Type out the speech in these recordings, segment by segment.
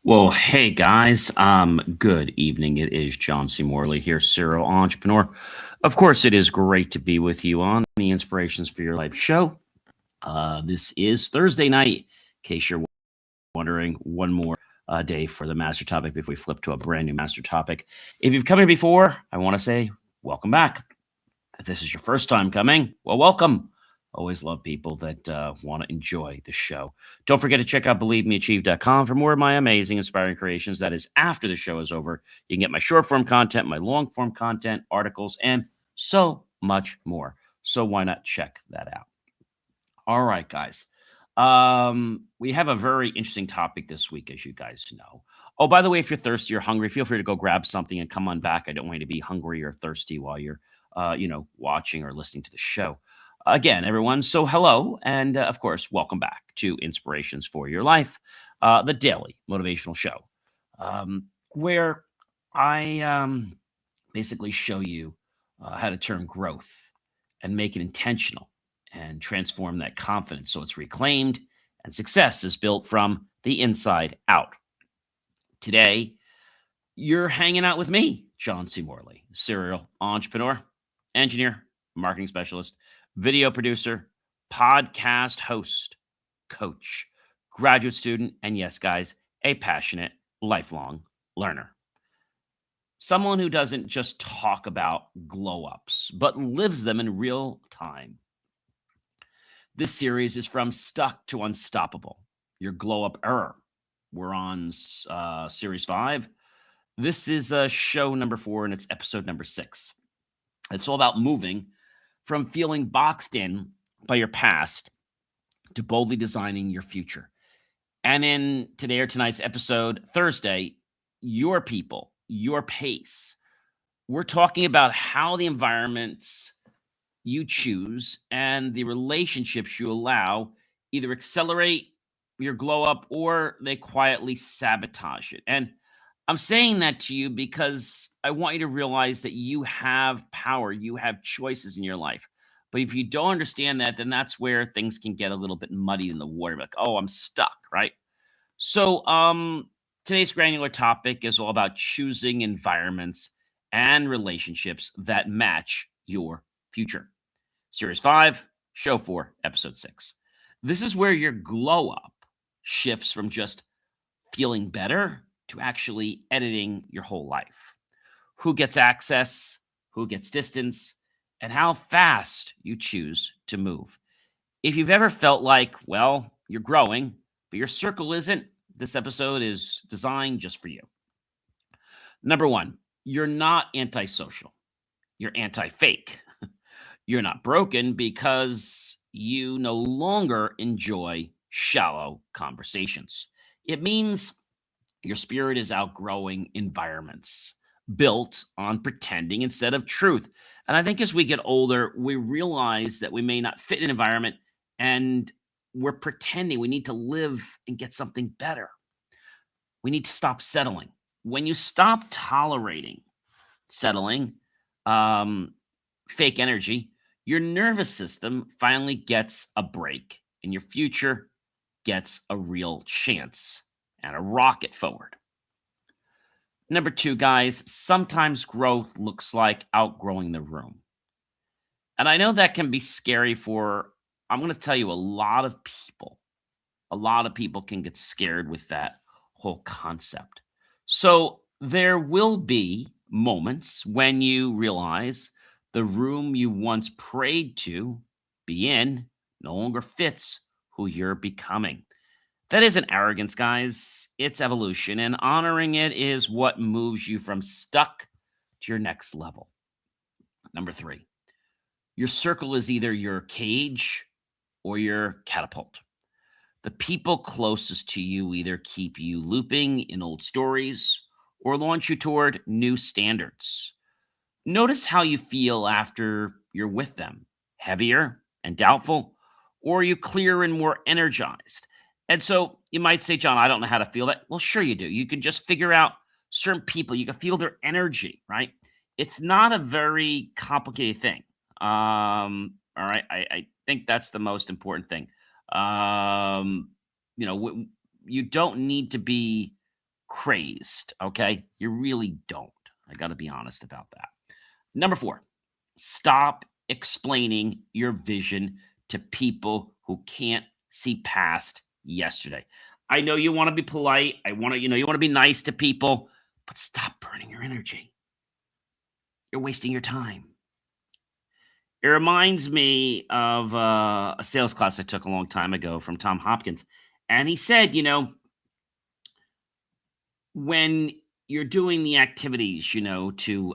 Well, hey guys, good evening. It is John C. Morley here, serial entrepreneur. Of course, it is great to be with you on the Inspirations for Your Life show. This is Thursday night, in case you're wondering, one more day for the master topic before we flip to a brand new master topic. If you've come here before, I want to say welcome back. If this is your first time coming, well, welcome. Always love people that want to enjoy the show. Don't forget to check out believemeachieve.com for more of my amazing, inspiring creations. That is after the show is over. You can get my short form content, my long form content, articles, and so much more. So why not check that out? All right, guys. We have a very interesting topic this week, as you guys know. Oh, by the way, if you're thirsty or hungry, feel free to go grab something and come on back. I don't want you to be hungry or thirsty while you're, watching or listening to the show. Again, everyone. So, hello, and of course, welcome back to Inspirations for Your Life, the daily motivational show, where I basically show you how to turn growth and make it intentional and transform that confidence so it's reclaimed and success is built from the inside out. Today, you're hanging out with me, John C. Morley, serial entrepreneur, engineer, marketing specialist, video producer, podcast host, coach, graduate student, and yes, guys, a passionate, lifelong learner. Someone who doesn't just talk about glow ups, but lives them in real time. This series is from Stuck to Unstoppable, your glow up error. We're on series 5. This is show number 4, and it's episode number 6. It's all about moving from feeling boxed in by your past to boldly designing your future. And in today or tonight's episode, Thursday, your people, your pace. We're talking about how the environments you choose and the relationships you allow either accelerate your glow up or they quietly sabotage it. And I'm saying that to you because I want you to realize that you have power, you have choices in your life. But if you don't understand that, then that's where things can get a little bit muddy in the water. Like, oh, I'm stuck, right? So, today's granular topic is all about choosing environments and relationships that match your future. Series 5, Show 4, Episode 6. This is where your glow up shifts from just feeling better to actually editing your whole life. Who gets access, who gets distance, and how fast you choose to move. If you've ever felt like, well, you're growing, but your circle isn't, this episode is designed just for you. Number 1, you're not antisocial, you're anti fake. You're not broken because you no longer enjoy shallow conversations. It means your spirit is outgrowing environments built on pretending instead of truth. And I think as we get older, we realize that we may not fit in an environment and we're pretending we need to live and get something better. We need to stop settling. When you stop tolerating settling, um, fake energy, your nervous system finally gets a break and your future gets a real chance and a rocket forward. Number 2, guys, sometimes growth looks like outgrowing the room. And I know that can be scary for, I'm going to tell you, a lot of people. A lot of people can get scared with that whole concept. So there will be moments when you realize the room you once prayed to be in no longer fits who you're becoming. That isn't arrogance, guys. It's evolution, and honoring it is what moves you from stuck to your next level. Number 3, your circle is either your cage or your catapult. The people closest to you either keep you looping in old stories or launch you toward new standards. Notice how you feel after you're with them, heavier and doubtful, or are you clearer and more energized? And so you might say, John, I don't know how to feel that. Well, sure you do. You can just figure out certain people, you can feel their energy, right? It's not a very complicated thing. All right. I think that's the most important thing. Um, you don't need to be crazed, okay? You really don't. I got to be honest about that. Number 4, stop explaining your vision to people who can't see past yesterday. I know you want to be polite. I want to, you want to be nice to people, but stop burning your energy. You're wasting your time. It reminds me of a sales class I took a long time ago from Tom Hopkins. And he said, when you're doing the activities, to,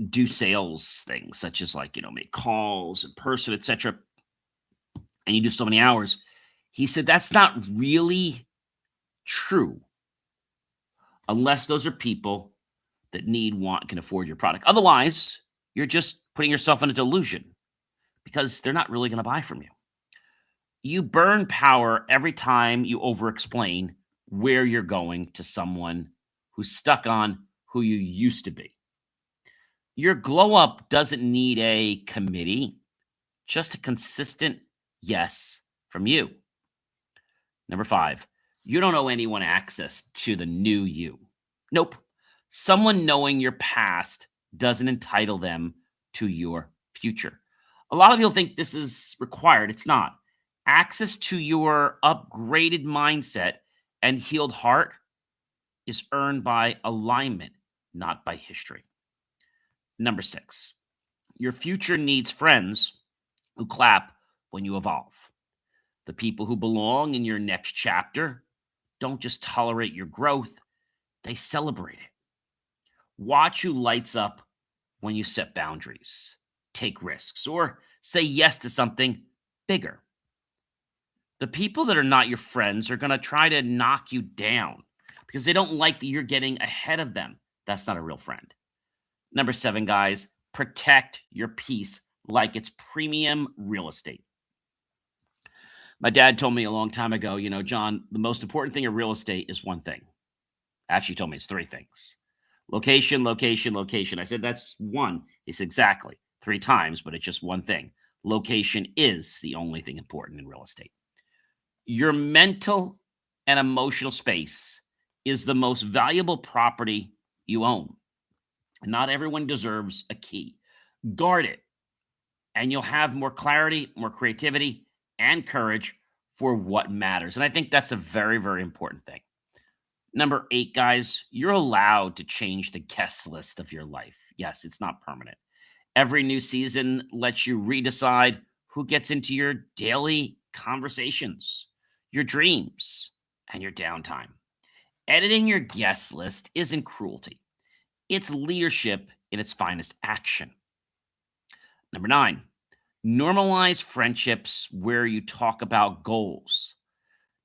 do sales things such as like, make calls in person, etc., and you do so many hours, he said that's not really true unless those are people that need, want, can afford your product. Otherwise, you're just putting yourself in a delusion because they're not really going to buy from you. You burn power every time you over explain where you're going to someone who's stuck on who you used to be. Your glow up doesn't need a committee, just a consistent yes from you. Number 5, you don't owe anyone access to the new you. Nope. Someone knowing your past doesn't entitle them to your future. A lot of people think this is required. It's not. Access to your upgraded mindset and healed heart is earned by alignment, not by history. Number 6, your future needs friends who clap when you evolve. The people who belong in your next chapter don't just tolerate your growth, they celebrate it. Watch who lights up when you set boundaries, take risks, or say yes to something bigger. The people that are not your friends are going to try to knock you down because they don't like that you're getting ahead of them. That's not a real friend. Number 7, guys, protect your peace like it's premium real estate. My dad told me a long time ago, John, the most important thing in real estate is one thing. Actually, he told me it's 3 things. Location, location, location. I said, that's one. He said, exactly. 3 times, but it's just one thing. Location is the only thing important in real estate. Your mental and emotional space is the most valuable property you own. Not everyone deserves a key. Guard it, and you'll have more clarity, more creativity, and courage for what matters. And I think that's a very, very important thing. Number 8, guys, you're allowed to change the guest list of your life. Yes, it's not permanent. Every new season lets you redecide who gets into your daily conversations, your dreams, and your downtime. Editing your guest list isn't cruelty. It's leadership in its finest action. Number 9, normalize friendships where you talk about goals,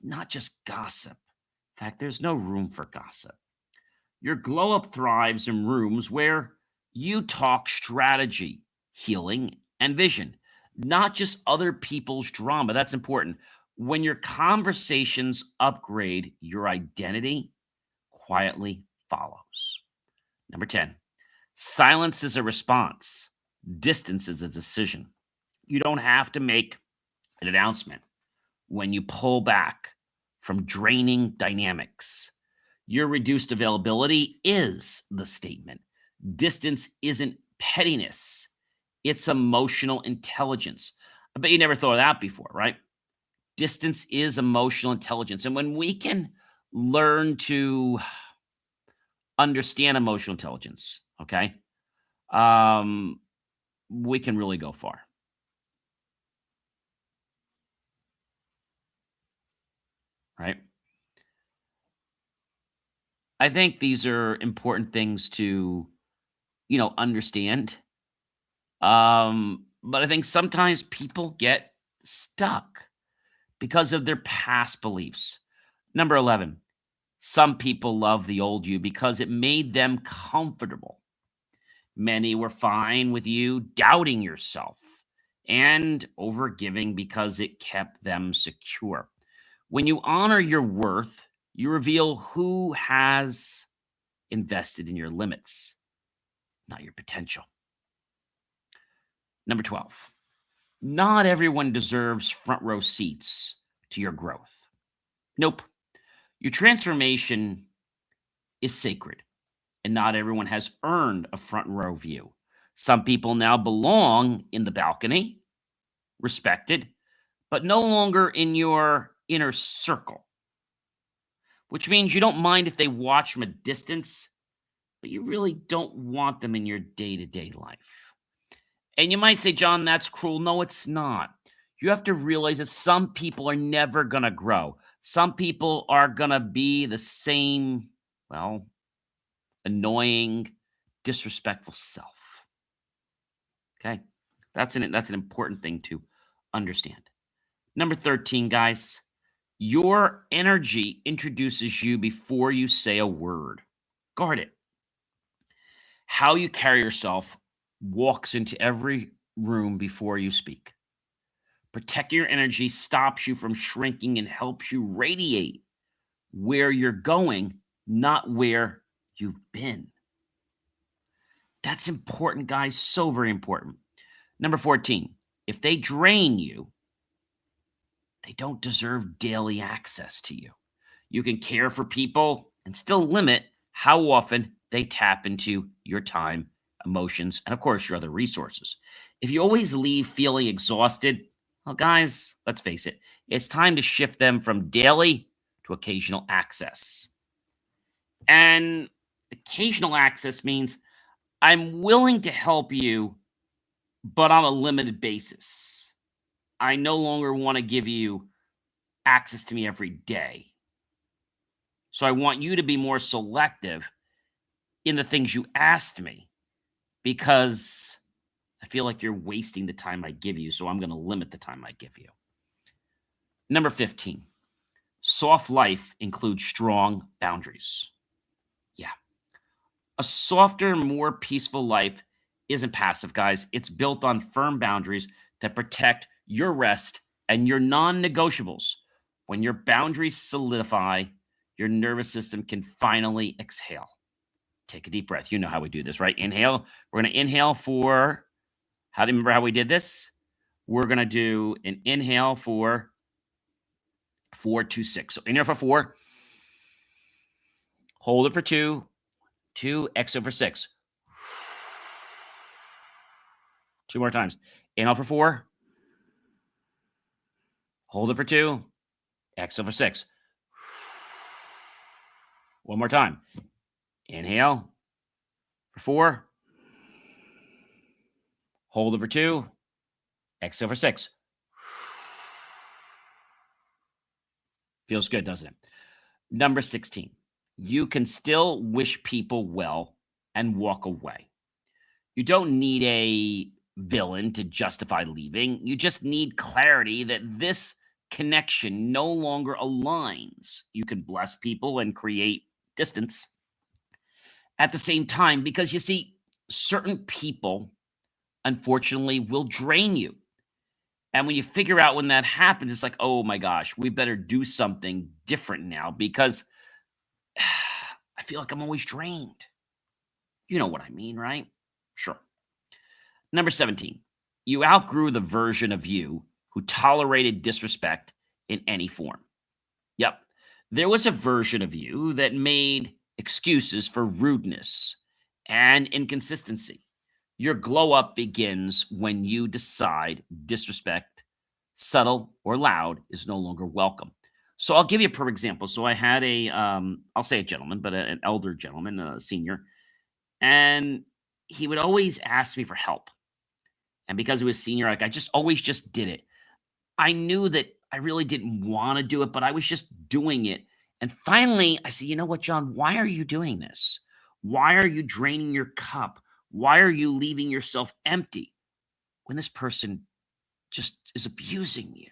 not just gossip. In fact, there's no room for gossip. Your glow up thrives in rooms where you talk strategy, healing, and vision, not just other people's drama. That's important. When your conversations upgrade, your identity quietly follows. Number 10, silence is a response, distance is a decision. You don't have to make an announcement when you pull back from draining dynamics. Your reduced availability is the statement. Distance isn't pettiness, it's emotional intelligence. I bet you never thought of that before, right? Distance is emotional intelligence. And when we can learn to understand emotional intelligence, okay, we can really go far. Right? I think these are important things to, understand. But I think sometimes people get stuck because of their past beliefs. Number 11, some people love the old you because it made them comfortable. Many were fine with you doubting yourself and overgiving because it kept them secure. When you honor your worth, you reveal who has invested in your limits, not your potential. Number 12, not everyone deserves front row seats to your growth. Nope. Your transformation is sacred, and not everyone has earned a front row view. Some people now belong in the balcony, respected, but no longer in your inner circle, which means you don't mind if they watch from a distance, but you really don't want them in your day to day life. And you might say, John, that's cruel. No, it's not. You have to realize that some people are never going to grow. Some people are going to be the same, well, annoying, disrespectful self. Okay? That's an important thing to understand. Number 13, guys, your energy introduces you before you say a word. Guard it. How you carry yourself walks into every room before you speak. Protecting your energy stops you from shrinking and helps you radiate where you're going, not where you've been. That's important, guys. So very important. Number 14, if they drain you, they don't deserve daily access to you. You can care for people and still limit how often they tap into your time, emotions, and of course, your other resources. If you always leave feeling exhausted, well, guys, let's face it, it's time to shift them from daily to occasional access. And occasional access means I'm willing to help you, but on a limited basis. I no longer want to give you access to me every day. So I want you to be more selective in the things you asked me because I feel like you're wasting the time I give you. So I'm going to limit the time I give you. Number 15, soft life includes strong boundaries. Yeah. A softer, more peaceful life isn't passive, guys. It's built on firm boundaries that protect your rest and your non negotiables. When your boundaries solidify, your nervous system can finally exhale. Take a deep breath. You know how we do this, right? Inhale. We're going to inhale for, how do you remember how we did this? We're going to do an inhale for 4, 2, 6. So inhale for 4. Hold it for 2. 2, exhale for 6. 2 more times. Inhale for 4. Hold it for 2. Exhale for 6. One more time. Inhale for 4. Hold it for 2. Exhale for 6. Feels good, doesn't it? Number 16. You can still wish people well and walk away. You don't need a villain to justify leaving. You just need clarity that this connection no longer aligns. You can bless people and create distance at the same time because you see, certain people, unfortunately, will drain you. And when you figure out when that happens, it's like, oh my gosh, we better do something different now because I feel like I'm always drained. You know what I mean, right? Sure. Number 17, you outgrew the version of you who tolerated disrespect in any form. Yep. There was a version of you that made excuses for rudeness and inconsistency. Your glow up begins when you decide disrespect, subtle or loud, is no longer welcome. So I'll give you a perfect example. So I had I'll say a gentleman, but an elder gentleman, a senior, and he would always ask me for help. And because he was senior, like I just always just did it. I knew that I really didn't want to do it, but I was just doing it. And finally, I said, you know what, John, why are you doing this? Why are you draining your cup? Why are you leaving yourself empty when this person just is abusing you?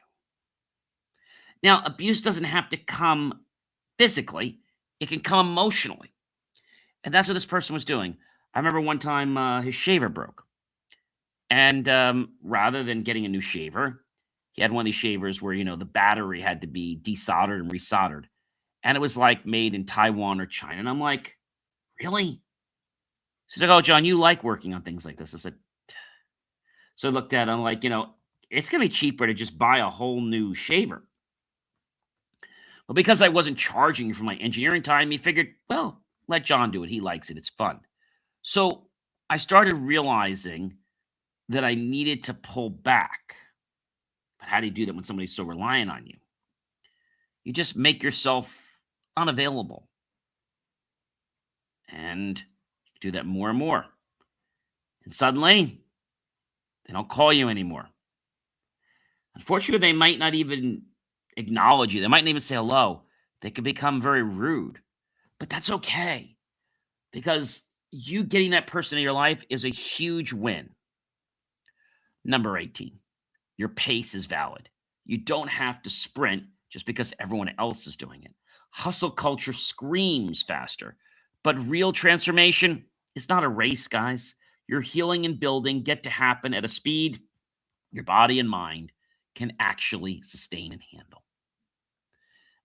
Now, abuse doesn't have to come physically, it can come emotionally. And that's what this person was doing. I remember one time his shaver broke. And rather than getting a new shaver, he had one of these shavers where, the battery had to be desoldered and resoldered. And it was like made in Taiwan or China. And I'm like, really? She's like, oh, John, you like working on things like this. I said, so I looked at it. I'm like, it's going to be cheaper to just buy a whole new shaver. Well, because I wasn't charging for my engineering time, he figured, well, let John do it. He likes it. It's fun. So I started realizing that I needed to pull back. But how do you do that when somebody's so reliant on you? You just make yourself unavailable. And you do that more and more. And suddenly, they don't call you anymore. Unfortunately, they might not even acknowledge you. They might not even say hello. They could become very rude. But that's okay because you getting that person in your life is a huge win. Number 18, your pace is valid. You don't have to sprint just because everyone else is doing it. Hustle culture screams faster, but real transformation is not a race, guys. Your healing and building get to happen at a speed your body and mind can actually sustain and handle.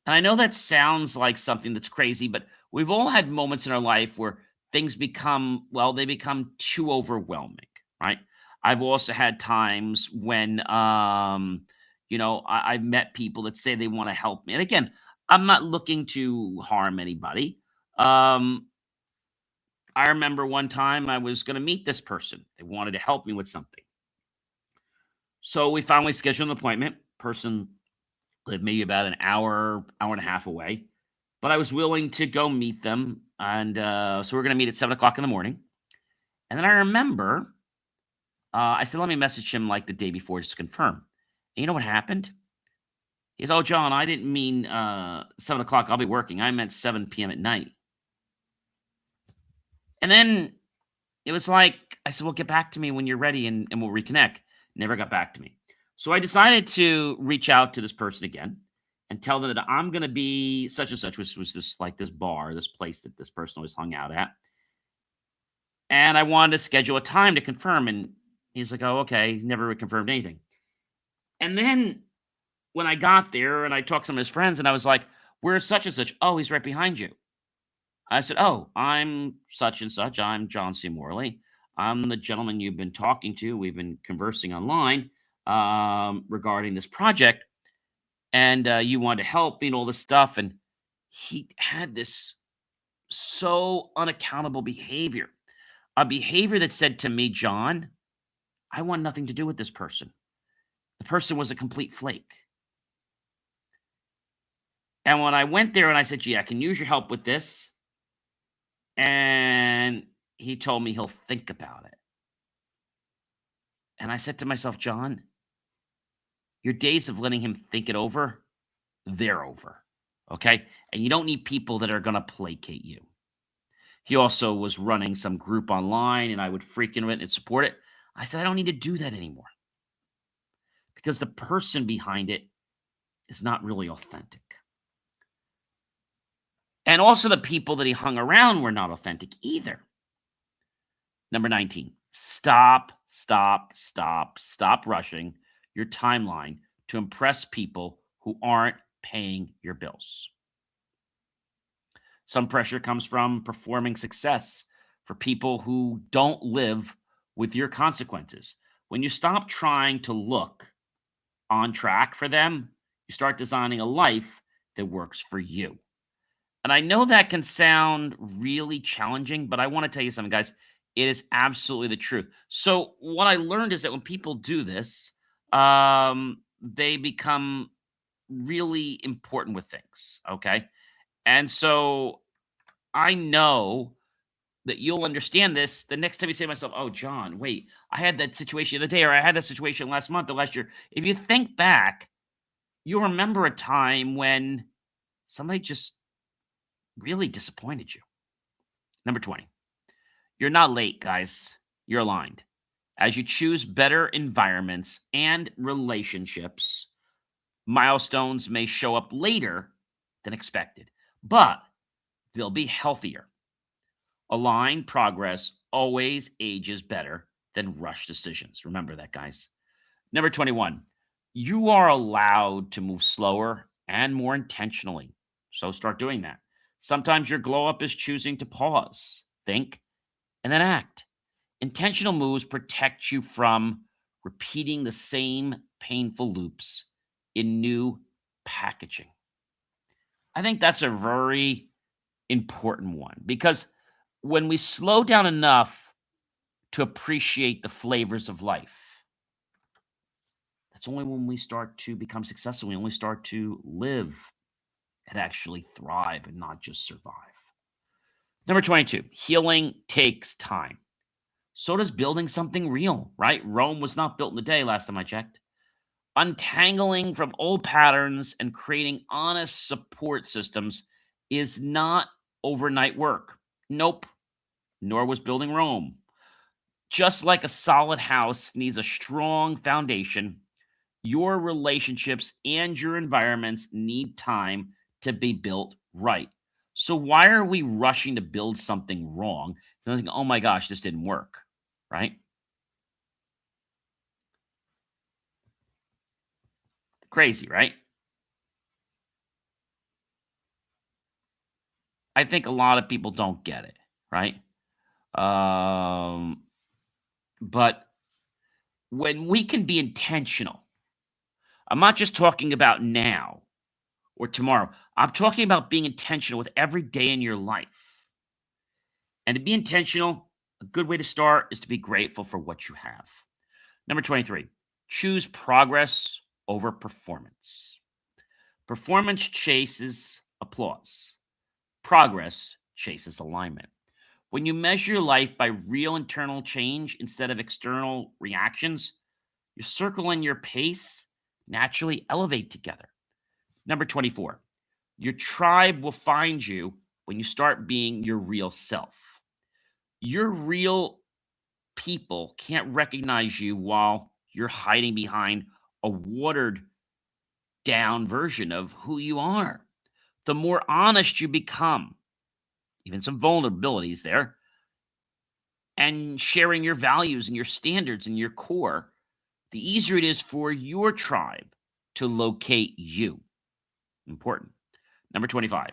And I know that sounds like something that's crazy, but we've all had moments in our life where things become, well, they become too overwhelming, right? I've also had times when, I've met people that say they want to help me. And again, I'm not looking to harm anybody. Um, I remember one time I was going to meet this person. They wanted to help me with something. So we finally scheduled an appointment. Person lived maybe about an hour, hour and a half away. But I was willing to go meet them. And so we're going to meet at 7 o'clock in the morning. And then I remember I said, let me message him like the day before just to confirm. And you know what happened? He said, oh, John, I didn't mean 7 o'clock. I'll be working. I meant 7 p.m. at night. And then it was like, I said, well, get back to me when you're ready and we'll reconnect. Never got back to me. So I decided to reach out to this person again and tell them that I'm going to be such and such, which was this bar, this place that this person always hung out at. And I wanted to schedule a time to confirm. And he's like, oh, okay. Never confirmed anything. And then when I got there and I talked to some of his friends and I was like, where's such and such? Oh, he's right behind you. I said, oh, I'm such and such. I'm John C. Morley. I'm the gentleman you've been talking to. We've been conversing online regarding this project. And you wanted to help me and all this stuff. And he had this so unaccountable behavior, a behavior that said to me, John, I want nothing to do with this person. The person was a complete flake. And when I went there and I said, gee, I can use your help with this. And he told me he'll think about it. And I said to myself, John, your days of letting him think it over, they're over. Okay. And you don't need people that are going to placate you. He also was running some group online and I would freaking it and support it. I said, I don't need to do that anymore because the person behind it is not really authentic. And also the people that he hung around were not authentic either. Number 19, stop rushing your timeline to impress people who aren't paying your bills. Some pressure comes from performing success for people who don't live with your consequences. When you stop trying to look on track for them, you start designing a life that works for you. And I know that can sound really challenging, but I want to tell you something, guys. It is absolutely the truth. So what I learned is that when people do this, they become really important with things. Okay. And so I know that you'll understand this the next time you say to myself, oh, John, wait, I had that situation the other day, or I had that situation last month or last year. If you think back, you'll remember a time when somebody just really disappointed you. Number 20, you're not late, guys. You're aligned. As you choose better environments and relationships, milestones may show up later than expected, but they'll be healthier. Aligned progress always ages better than rush decisions. Remember that, guys. Number 21, you are allowed to move slower and more intentionally. So start doing that. Sometimes your glow up is choosing to pause, think, and then act. Intentional moves protect you from repeating the same painful loops in new packaging. I think that's a very important one because when we slow down enough to appreciate the flavors of life, that's only when we start to become successful. We only start to live and actually thrive and not just survive. Number 22, healing takes time. So does building something real, right? Rome was not built in a day, last time I checked. Untangling from old patterns and creating honest support systems is not overnight work. Nope, nor was building Rome. Just like a solid house needs a strong foundation, your relationships and your environments need time to be built right. So, why are we rushing to build something wrong? Thinking, oh my gosh, this didn't work, right? Crazy, right? I think a lot of people don't get it, right? Um, but when we can be intentional, I'm not just talking about now or tomorrow. I'm talking about being intentional with every day in your life. And to be intentional, a good way to start is to be grateful for what you have. Number 23, choose progress over performance. Performance chases applause, progress chases alignment. When you measure your life by real internal change instead of external reactions, your circle and your pace naturally elevate together. Number 24, your tribe will find you when you start being your real self. Your real people can't recognize you while you're hiding behind a watered down version of who you are. The more honest you become, even some vulnerabilities there, and sharing your values and your standards and your core, the easier it is for your tribe to locate you. Important. Number 25.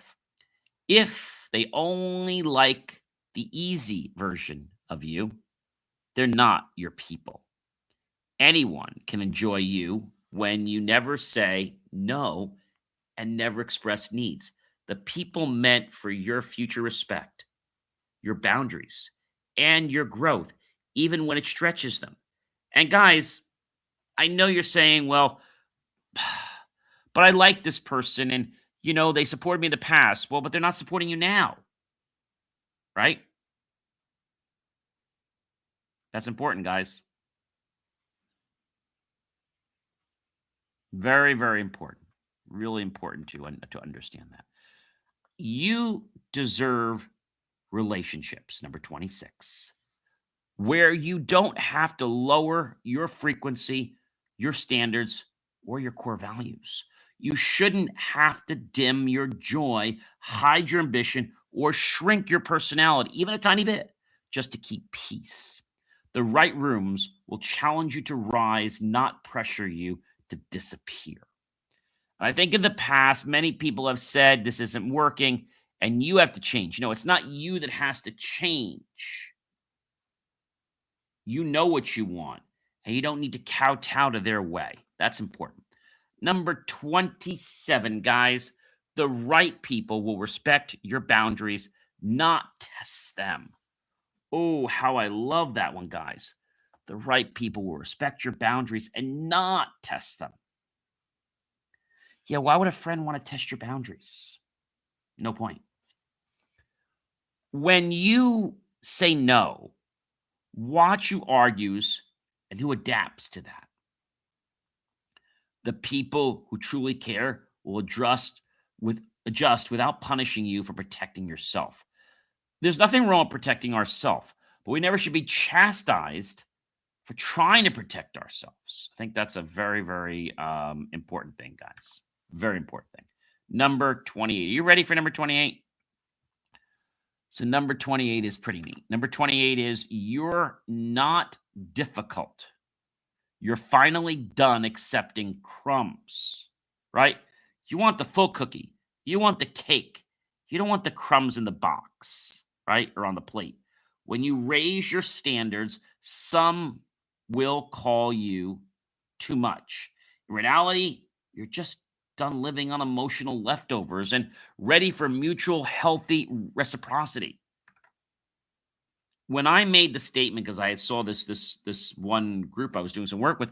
If they only like the easy version of you, they're not your people. Anyone can enjoy you when you never say no and never express needs. The people meant for your future respect, your boundaries, and your growth, even when it stretches them. And guys, I know you're saying, well, but I like this person and, they supported me in the past. Well, but they're not supporting you now, right? That's important, guys. Very, very important. Really important to understand that. You deserve relationships, number 26, where you don't have to lower your frequency, your standards, or your core values. You shouldn't have to dim your joy, hide your ambition, or shrink your personality, even a tiny bit, just to keep peace. The right rooms will challenge you to rise, not pressure you to disappear. I think in the past, many people have said this isn't working and you have to change. It's not you that has to change. You know what you want, and you don't need to kowtow to their way. That's important. Number 27, guys, the right people will respect your boundaries, not test them. Oh, how I love that one, guys. The right people will respect your boundaries and not test them. Yeah, why would a friend want to test your boundaries? No point. When you say no, watch who argues and who adapts to that. The people who truly care will adjust without punishing you for protecting yourself. There's nothing wrong with protecting ourselves, but we never should be chastised for trying to protect ourselves. I think that's a very, very important thing, guys. Very important thing. Number 28. Are you ready for number 28? So number 28 is pretty neat. Number 28 is you're not difficult. You're finally done accepting crumbs, right? You want the full cookie. You want the cake. You don't want the crumbs in the box, right? Or on the plate. When you raise your standards, some will call you too much. In reality, you're just done living on emotional leftovers and ready for mutual healthy reciprocity. When I made the statement, because I saw this one group I was doing some work with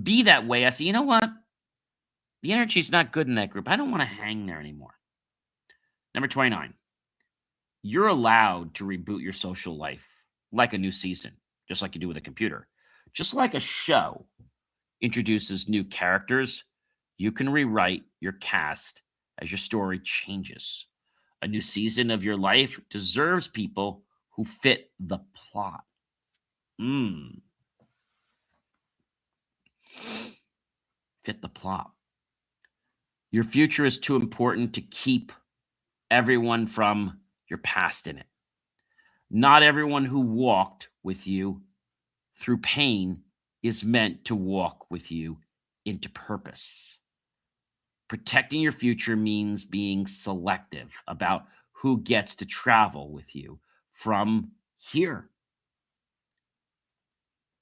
be that way, I said, you know what? The energy's not good in that group. I don't want to hang there anymore. Number 29, you're allowed to reboot your social life like a new season, just like you do with a computer. Just like a show introduces new characters, you can rewrite your cast as your story changes. A new season of your life deserves people who fit the plot. Fit the plot. Your future is too important to keep everyone from your past in it. Not everyone who walked with you through pain is meant to walk with you into purpose. Protecting your future means being selective about who gets to travel with you from here.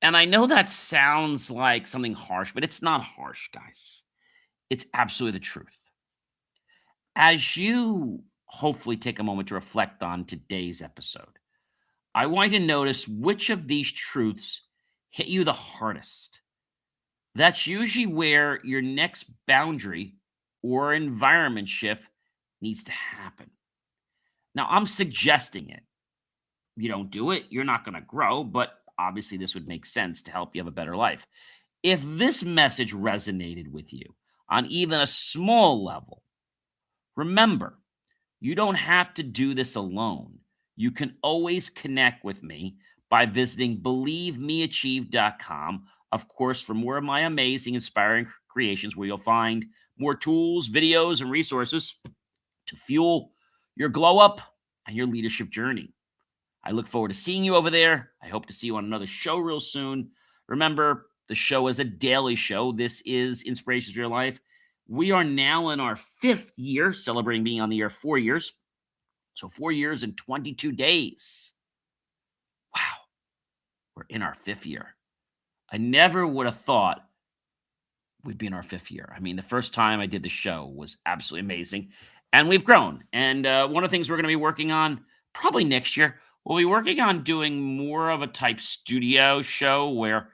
And I know that sounds like something harsh, but it's not harsh, guys. It's absolutely the truth. As you hopefully take a moment to reflect on today's episode, I want you to notice which of these truths hit you the hardest. That's usually where your next boundary or environment shift needs to happen. Now, I'm suggesting it. You don't do it, you're not going to grow, but obviously this would make sense to help you have a better life. If this message resonated with you on even a small level, remember, you don't have to do this alone. You can always connect with me by visiting believemeachieve.com. Of course, for more of my amazing, inspiring creations, where you'll find more tools, videos, and resources to fuel your glow up and your leadership journey. I look forward to seeing you over there. I hope to see you on another show real soon. Remember, the show is a daily show. This is Inspirations for Your Life. We are now in our 5th year, celebrating being on the air 4 years. So 4 years and 22 days. Wow. We're in our 5th year. I never would have thought we'd be in our 5th year. I mean, the first time I did the show was absolutely amazing. And we've grown. And one of the things we're going to be working on probably next year, we'll be working on doing more of a type studio show where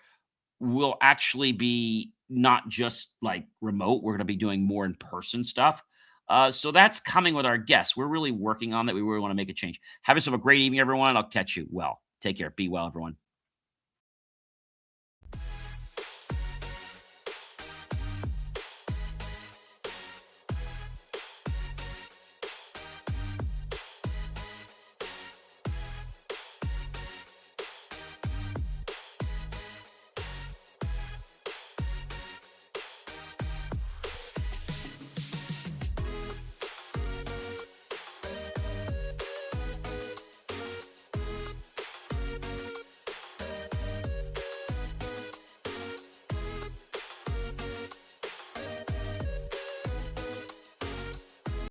we'll actually be not just like remote. We're going to be doing more in-person stuff. So that's coming with our guests. We're really working on that. We really want to make a change. Have yourself a great evening, everyone. I'll catch you well. Take care. Be well, everyone.